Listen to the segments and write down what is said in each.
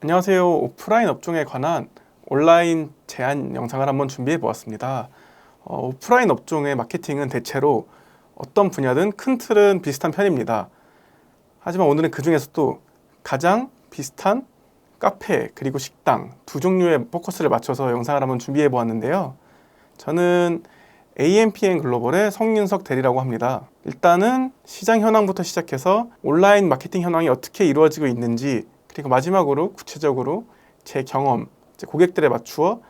안녕하세요. 오프라인 업종에 관한 온라인 제안 영상을 한번 준비해 보았습니다. 오프라인 업종의 마케팅은 대체로 어떤 분야든 큰 틀은 비슷한 편입니다. 하지만 오늘은 그 중에서도 가장 비슷한 카페 그리고 식당 두 종류의 포커스를 맞춰서 영상을 한번 준비해 보았는데요. 저는 AMPM 글로벌의 성윤석 대리라고 합니다. 일단은 시장 현황부터 시작해서 온라인 마케팅 현황이 어떻게 이루어지고 있는지, 그리고 마지막으로 구체적으로 제 경험, 고객들에 맞추어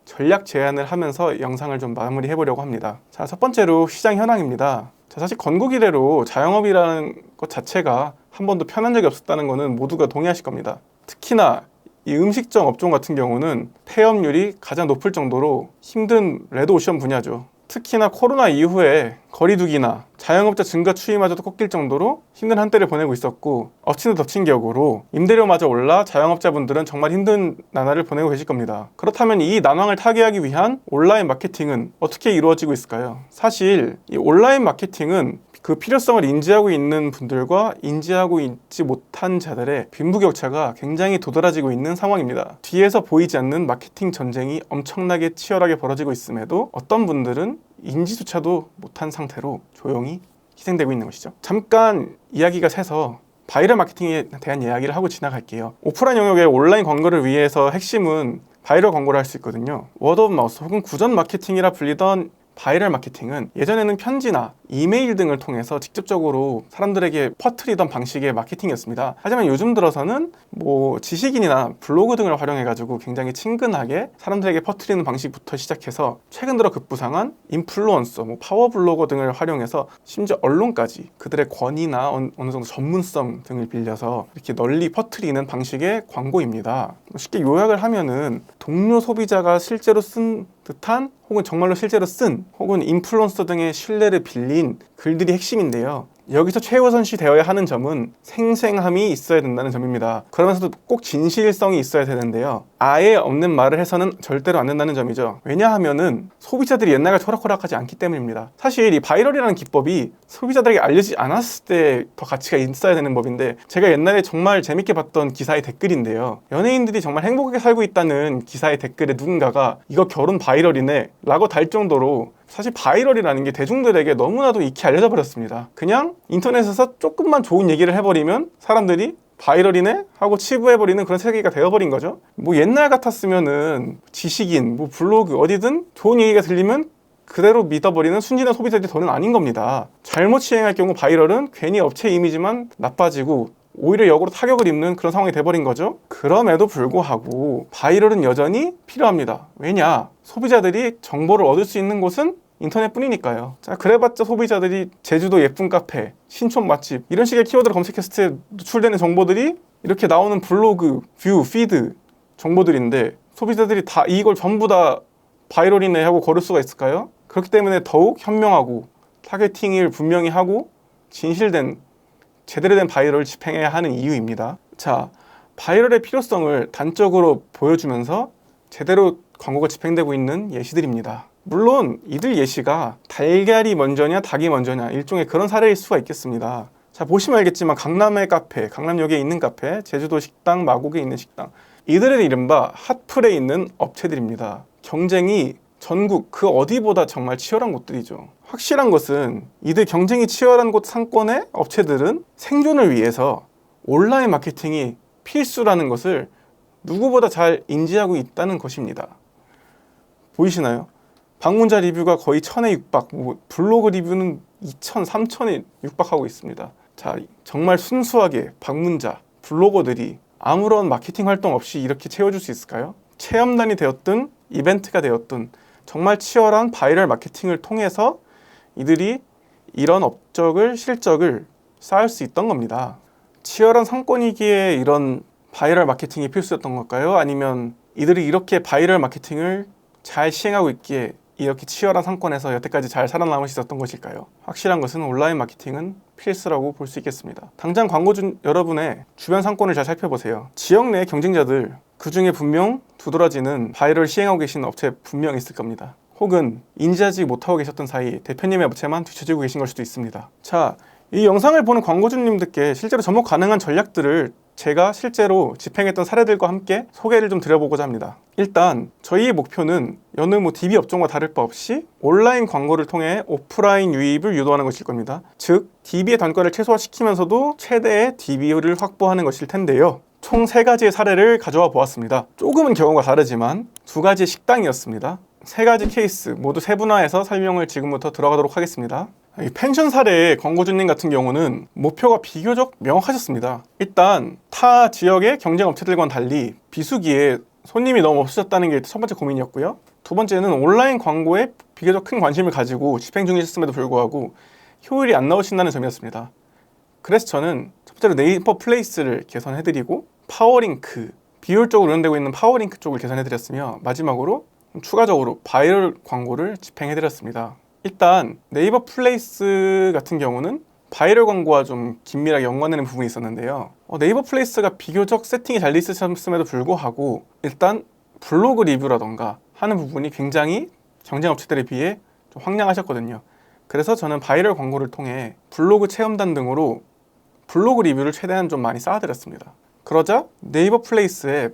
전략 제안을 하면서 영상을 좀 마무리해 보려고 합니다. 자, 첫 번째로 시장 현황입니다. 자, 사실 건국 이래로 자영업이라는 것 자체가 한 번도 편한 적이 없었다는 것은 모두가 동의하실 겁니다. 특히나 이 음식점 업종 같은 경우는 폐업률이 가장 높을 정도로 힘든 레드오션 분야죠. 특히나 코로나 이후에 거리두기나 자영업자 증가 추이마저도 꺾일 정도로 힘든 한때를 보내고 있었고, 엎친 데 덮친 격으로 임대료마저 올라 자영업자분들은 정말 힘든 나날을 보내고 계실 겁니다. 그렇다면 이 난황을 타개하기 위한 온라인 마케팅은 어떻게 이루어지고 있을까요? 사실 이 온라인 마케팅은 그 필요성을 인지하고 있는 분들과 인지하고 있지 못한 자들의 빈부격차가 굉장히 도드라지고 있는 상황입니다. 뒤에서 보이지 않는 마케팅 전쟁이 엄청나게 치열하게 벌어지고 있음에도 어떤 분들은 인지조차도 못한 상태로 조용히 희생되고 있는 것이죠. 잠깐 이야기가 새서 바이럴 마케팅에 대한 이야기를 하고 지나갈게요. 오프라인 영역의 온라인 광고를 위해서 핵심은 바이럴 광고를 할 수 있거든요. 워드 오브 마우스 혹은 구전 마케팅이라 불리던 바이럴 마케팅은 예전에는 편지나 이메일 등을 통해서 직접적으로 사람들에게 퍼뜨리던 방식의 마케팅이었습니다. 하지만 요즘 들어서는 지식인이나 블로그 등을 활용해가지고 굉장히 친근하게 사람들에게 퍼뜨리는 방식부터 시작해서 최근 들어 급부상한 인플루언서, 파워 블로거 등을 활용해서 심지어 언론까지 그들의 권위나 어느 정도 전문성 등을 빌려서 이렇게 널리 퍼뜨리는 방식의 광고입니다. 쉽게 요약을 하면은 동료 소비자가 실제로 쓴 듯한 혹은 정말로 실제로 쓴 혹은 인플루언서 등의 신뢰를 빌린 글들이 핵심인데요. 여기서 최우선시 되어야 하는 점은 생생함이 있어야 된다는 점입니다. 그러면서도 꼭 진실성이 있어야 되는데요. 아예 없는 말을 해서는 절대로 안 된다는 점이죠. 왜냐하면은 소비자들이 옛날과 호락호락하지 않기 때문입니다. 사실 이 바이럴이라는 기법이 소비자들에게 알려지지 않았을 때 더 가치가 있어야 되는 법인데, 제가 옛날에 정말 재밌게 봤던 기사의 댓글인데요. 연예인들이 정말 행복하게 살고 있다는 기사의 댓글에 누군가가 이거 결혼 바이럴이네 라고 달 정도로 사실 바이럴이라는 게 대중들에게 너무나도 익히 알려져 버렸습니다. 그냥 인터넷에서 조금만 좋은 얘기를 해버리면 사람들이 바이럴이네? 하고 치부해버리는 그런 세계가 되어버린 거죠. 옛날 같았으면은 지식인, 블로그 어디든 좋은 얘기가 들리면 그대로 믿어버리는 순진한 소비자들이 더는 아닌 겁니다. 잘못 시행할 경우 바이럴은 괜히 업체 이미지만 나빠지고 오히려 역으로 타격을 입는 그런 상황이 돼버린 거죠. 그럼에도 불구하고 바이럴은 여전히 필요합니다. 왜냐? 소비자들이 정보를 얻을 수 있는 곳은 인터넷뿐이니까요. 자, 그래봤자 소비자들이 제주도 예쁜 카페, 신촌 맛집 이런 식의 키워드를 검색했을 때 노출되는 정보들이 이렇게 나오는 블로그, 뷰, 피드 정보들인데, 소비자들이 다 이걸 전부 다 바이럴이네 하고 고를 수가 있을까요? 그렇기 때문에 더욱 현명하고 타겟팅을 분명히 하고 진실된 제대로 된 바이럴을 집행해야 하는 이유입니다. 자, 바이럴의 필요성을 단적으로 보여주면서 제대로 광고가 집행되고 있는 예시들입니다. 물론 이들 예시가 달걀이 먼저냐 닭이 먼저냐 일종의 그런 사례일 수가 있겠습니다. 자, 보시면 알겠지만 강남의 카페, 강남역에 있는 카페, 제주도 식당, 마곡에 있는 식당, 이들은 이른바 핫플에 있는 업체들입니다. 경쟁이 전국 그 어디보다 정말 치열한 곳들이죠. 확실한 것은 이들 경쟁이 치열한 곳 상권의 업체들은 생존을 위해서 온라인 마케팅이 필수라는 것을 누구보다 잘 인지하고 있다는 것입니다. 보이시나요? 방문자 리뷰가 거의 1000에 육박, 블로그 리뷰는 2000, 3000에 육박하고 있습니다. 자, 정말 순수하게 방문자, 블로거들이 아무런 마케팅 활동 없이 이렇게 채워줄 수 있을까요? 체험단이 되었든 이벤트가 되었든 정말 치열한 바이럴 마케팅을 통해서 이들이 이런 실적을 쌓을 수 있던 겁니다. 치열한 상권이기에 이런 바이럴 마케팅이 필수였던 걸까요? 아니면 이들이 이렇게 바이럴 마케팅을 잘 시행하고 있기에 이렇게 치열한 상권에서 여태까지 잘 살아남을 수 있었던 것일까요? 확실한 것은 온라인 마케팅은 필수라고 볼 수 있겠습니다. 당장 광고주 여러분의 주변 상권을 잘 살펴보세요. 지역 내 경쟁자들, 그 중에 분명 두드러지는 바이럴 시행하고 계신 업체 분명 있을 겁니다. 혹은 인지하지 못하고 계셨던 사이 대표님의 업체만 뒤처지고 계신 걸 수도 있습니다. 자, 이 영상을 보는 광고주님들께 실제로 접목 가능한 전략들을 제가 실제로 집행했던 사례들과 함께 소개를 좀 드려보고자 합니다. 일단 저희의 목표는 여느 DB 업종과 다를 바 없이 온라인 광고를 통해 오프라인 유입을 유도하는 것일 겁니다. 즉 DB의 단가를 최소화시키면서도 최대의 DB를 확보하는 것일 텐데요. 총 3가지의 사례를 가져와 보았습니다. 조금은 경우가 다르지만 2가지의 식당이었습니다. 3가지 케이스 모두 세분화해서 설명을 지금부터 들어가도록 하겠습니다. 이 펜션 사례의 광고주님 같은 경우는 목표가 비교적 명확하셨습니다. 일단 타 지역의 경쟁 업체들과는 달리 비수기에 손님이 너무 없으셨다는 게 첫 번째 고민이었고요. 2번째는 온라인 광고에 비교적 큰 관심을 가지고 집행 중이셨음에도 불구하고 효율이 안 나오신다는 점이었습니다. 그래서 저는 첫 번째로 네이버 플레이스를 개선해드리고 파워링크, 비효율적으로 운영되고 있는 파워링크 쪽을 개선해드렸으며 마지막으로 추가적으로 바이럴 광고를 집행해드렸습니다. 일단 네이버 플레이스 같은 경우는 바이럴 광고와 좀 긴밀하게 연관되는 부분이 있었는데요. 네이버 플레이스가 비교적 세팅이 잘 돼 있었음에도 불구하고 일단 블로그 리뷰라던가 하는 부분이 굉장히 경쟁 업체들에 비해 좀 황량하셨거든요. 그래서 저는 바이럴 광고를 통해 블로그 체험단 등으로 블로그 리뷰를 최대한 좀 많이 쌓아드렸습니다. 그러자 네이버 플레이스에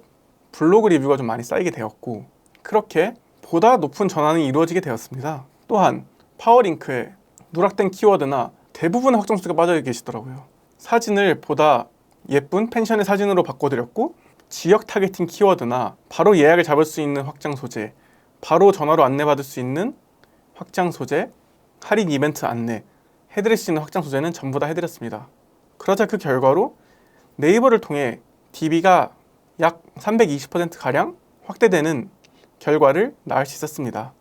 블로그 리뷰가 좀 많이 쌓이게 되었고 그렇게 보다 높은 전환이 이루어지게 되었습니다. 또한 파워링크에 누락된 키워드나 대부분의 확정 소재가 빠져 계시더라고요. 사진을 보다 예쁜 펜션의 사진으로 바꿔드렸고 지역 타겟팅 키워드나 바로 예약을 잡을 수 있는 확장 소재, 바로 전화로 안내받을 수 있는 확장 소재, 할인 이벤트 안내 해드릴 수 있는 확장 소재는 전부 다 해드렸습니다. 그러자 그 결과로 네이버를 통해 DB가 약 320%가량 확대되는 결과를 낳을 수 있었습니다.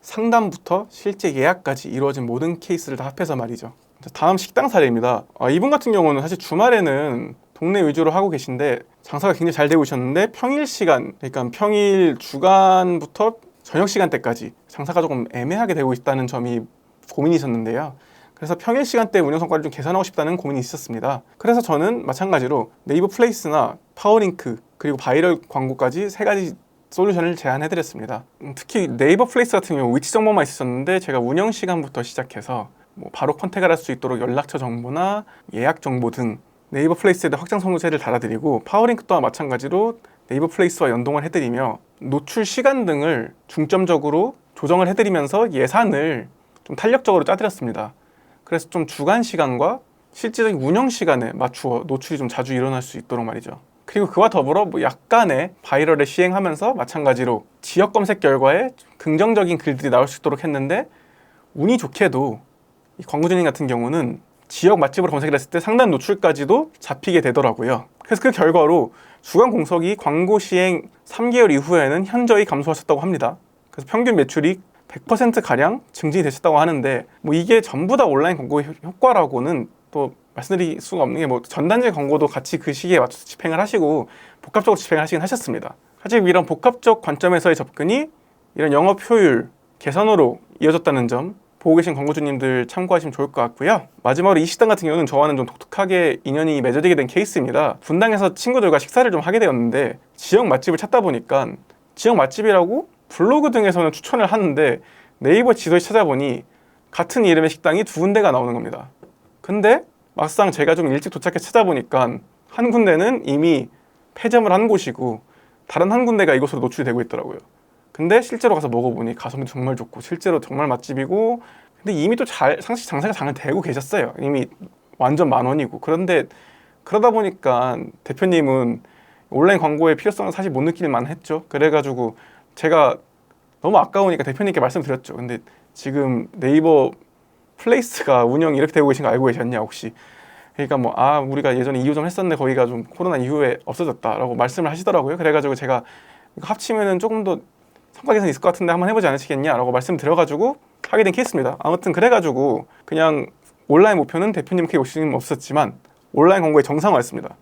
상담부터 실제 예약까지 이루어진 모든 케이스를 다 합해서 말이죠. 다음 식당 사례입니다. 이분 같은 경우는 사실 주말에는 동네 위주로 하고 계신데 장사가 굉장히 잘 되고 있었는데 평일 시간, 그러니까 평일 주간부터 저녁 시간대까지 장사가 조금 애매하게 되고 있다는 점이 고민이 있었는데요. 그래서 평일 시간대 운영 성과를 좀 개선하고 싶다는 고민이 있었습니다. 그래서 저는 마찬가지로 네이버 플레이스나 파워링크 그리고 바이럴 광고까지 3가지 솔루션을 제안해드렸습니다. 특히 네이버 플레이스 같은 경우 위치 정보만 있었는데 제가 운영 시간부터 시작해서 바로 컨택을 할 수 있도록 연락처 정보나 예약 정보 등 네이버 플레이스에도 확장 소재를 달아드리고 파워링크 또한 마찬가지로 네이버 플레이스와 연동을 해드리며 노출 시간 등을 중점적으로 조정을 해드리면서 예산을 좀 탄력적으로 짜드렸습니다. 그래서 좀 주간 시간과 실질적인 운영 시간에 맞추어 노출이 좀 자주 일어날 수 있도록 말이죠. 그리고 그와 더불어 약간의 바이럴을 시행하면서 마찬가지로 지역 검색 결과에 긍정적인 글들이 나올 수 있도록 했는데 운이 좋게도 이 광고주님 같은 경우는 지역 맛집으로 검색을 했을 때 상단 노출까지도 잡히게 되더라고요. 그래서 그 결과로 주간 공석이 광고 시행 3개월 이후에는 현저히 감소하셨다고 합니다. 그래서 평균 매출이 100%가량 증진이 되셨다고 하는데 이게 전부 다 온라인 광고 효과라고는 또 말씀드릴 수가 없는 게 전단지 광고도 같이 그 시기에 맞춰서 집행을 하시고 복합적으로 집행을 하시긴 하셨습니다. 사실 이런 복합적 관점에서의 접근이 이런 영업 효율 개선으로 이어졌다는 점 보고 계신 광고주님들 참고하시면 좋을 것 같고요. 마지막으로 이 식당 같은 경우는 저와는 좀 독특하게 인연이 맺어지게 된 케이스입니다. 분당에서 친구들과 식사를 좀 하게 되었는데 지역 맛집을 찾다 보니까 지역 맛집이라고 블로그 등에서는 추천을 하는데 네이버 지도에 찾아보니 같은 이름의 식당이 2군데가 나오는 겁니다. 근데 막상 제가 좀 일찍 도착해 찾아보니까 한 군데는 이미 폐점을 한 곳이고 다른 한 군데가 이곳으로 노출이 되고 있더라고요. 근데 실제로 가서 먹어보니 가성비 정말 좋고 실제로 정말 맛집이고 근데 이미 또 상시 장사가 잘 되고 계셨어요. 이미 완전 만원이고. 그런데 그러다 보니까 대표님은 온라인 광고의 필요성을 사실 못 느낄 만했죠. 그래가지고 제가 너무 아까우니까 대표님께 말씀드렸죠. 근데 지금 네이버 플레이스가 운영이 이렇게 되고 계신 거 알고 계셨냐 혹시? 그러니까 우리가 예전에 2호점 했었는데 거기가 좀 코로나 이후에 없어졌다라고 말씀을 하시더라고요. 그래가지고 제가 합치면은 조금 더 성과 개선이 있을 것 같은데 한번 해보지 않으시겠냐라고 말씀드려가지고 하게 된 케이스입니다. 아무튼 그래가지고 그냥 온라인 목표는 대표님 크게 욕심은 없었지만 온라인 광고의 정상화였습니다.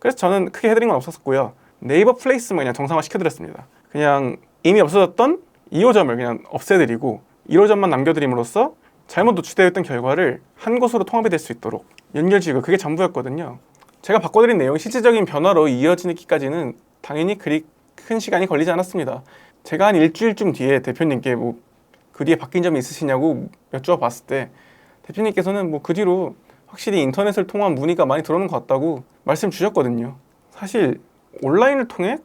그래서 저는 크게 해드린 건 없었고요. 네이버 플레이스만 그냥 정상화 시켜드렸습니다. 그냥 이미 없어졌던 2호점을 그냥 없애드리고 1호점만 남겨드림으로써 잘못 노출되어 있던 결과를 한 곳으로 통합이 될 수 있도록 연결지고 그게 전부였거든요. 제가 바꿔드린 내용이 실질적인 변화로 이어지기까지는 당연히 그리 큰 시간이 걸리지 않았습니다. 제가 한 일주일쯤 뒤에 대표님께 그 뒤에 바뀐 점이 있으시냐고 여쭈어봤을 때 대표님께서는 그 뒤로 확실히 인터넷을 통한 문의가 많이 들어오는 것 같다고 말씀 주셨거든요. 사실 온라인을 통해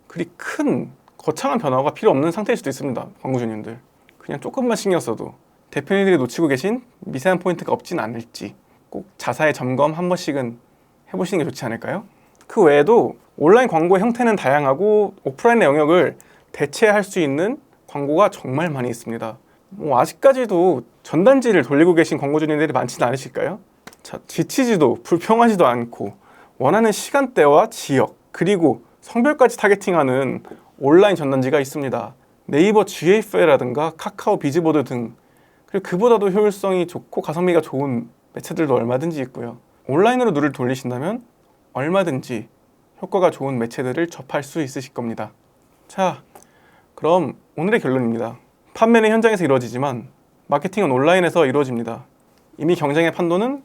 그리 큰 거창한 변화가 필요 없는 상태일 수도 있습니다. 광고주님들 그냥 조금만 신경 써도 대표님들이 놓치고 계신 미세한 포인트가 없진 않을지 꼭 자사의 점검 한 번씩은 해보시는 게 좋지 않을까요? 그 외에도 온라인 광고의 형태는 다양하고 오프라인의 영역을 대체할 수 있는 광고가 정말 많이 있습니다. 아직까지도 전단지를 돌리고 계신 광고주님들이 많지는 않으실까요? 자, 지치지도 불평하지도 않고 원하는 시간대와 지역 그리고 성별까지 타겟팅하는 온라인 전단지가 있습니다. 네이버 GA4라든가 카카오 비즈보드 등 그리고 그보다도 효율성이 좋고 가성비가 좋은 매체들도 얼마든지 있고요. 온라인으로 눈을 돌리신다면 얼마든지 효과가 좋은 매체들을 접할 수 있으실 겁니다. 자, 그럼 오늘의 결론입니다. 판매는 현장에서 이루어지지만 마케팅은 온라인에서 이루어집니다. 이미 경쟁의 판도는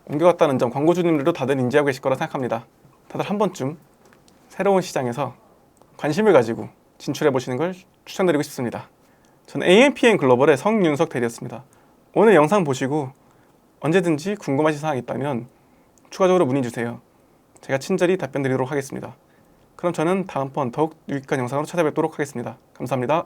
옮겨갔다는 점 광고주님들도 다들 인지하고 계실 거라 생각합니다. 다들 한 번쯤 새로운 시장에서 관심을 가지고 진출해 보시는 걸 추천드리고 싶습니다. 저는 AMPM 글로벌의 성윤석 대리였습니다. 오늘 영상 보시고 언제든지 궁금하신 사항이 있다면 추가적으로 문의 주세요. 제가 친절히 답변 드리도록 하겠습니다. 그럼 저는 다음번 더욱 유익한 영상으로 찾아뵙도록 하겠습니다. 감사합니다.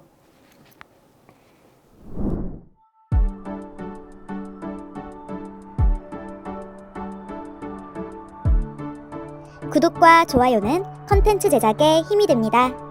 구독과 좋아요는 컨텐츠 제작에 힘이 됩니다.